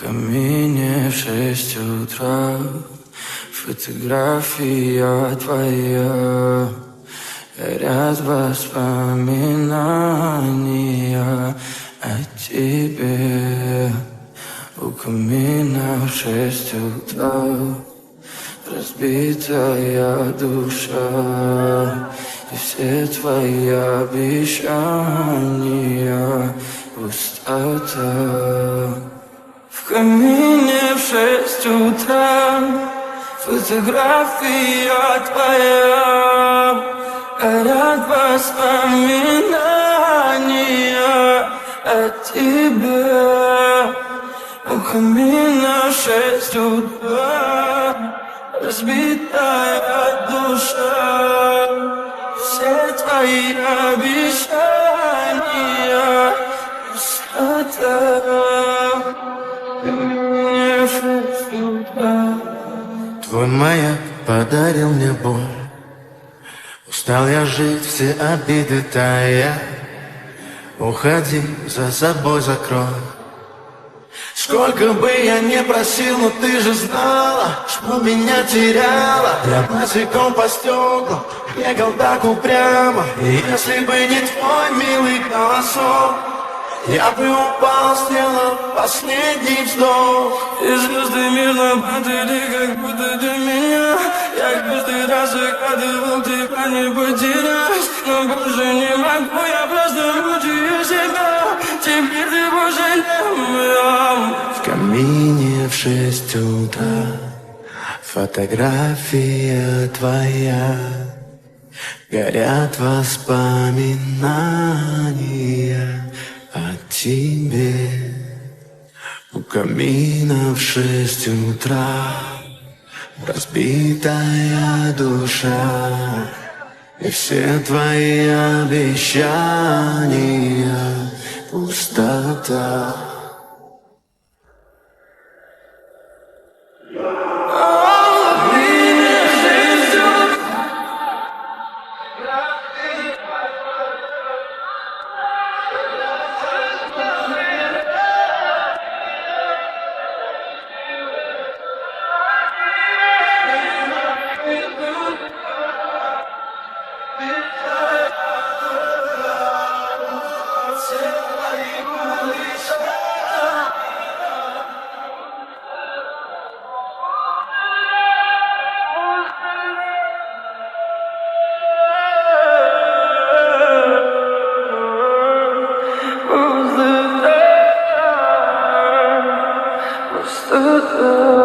камине в 6 утра фотография твоя. Горят воспоминания о тебе. У камина в 6 утра разбитая душа. И все твои обещания пустота. В камине в 6 утра фотография твоя. Горят воспоминания о тебе. У камина в 6 утра разбитая душа. Все твои обещания пустота. Твой маяк подарил мне боль. Устал я жить, все обиды тая. Уходи, за собой закрой. Сколько бы я не просил, но ты же знала, что меня теряла. Я босиком по стеклам бегал так упрямо. И если бы не твой милый голосок, я бы упал, сделал последний вздох. И звезды мирно падали, как будто для меня. Я каждый раз загадывал тебя не потерять. Но больше не могу, я просто мучаю себя. Теперь ты больше не моя. В камине в 6 утра фотография твоя. Горят воспоминания о тебе. У камина в 6 утра разбитая душа. И все твои обещания пустота. Пустота.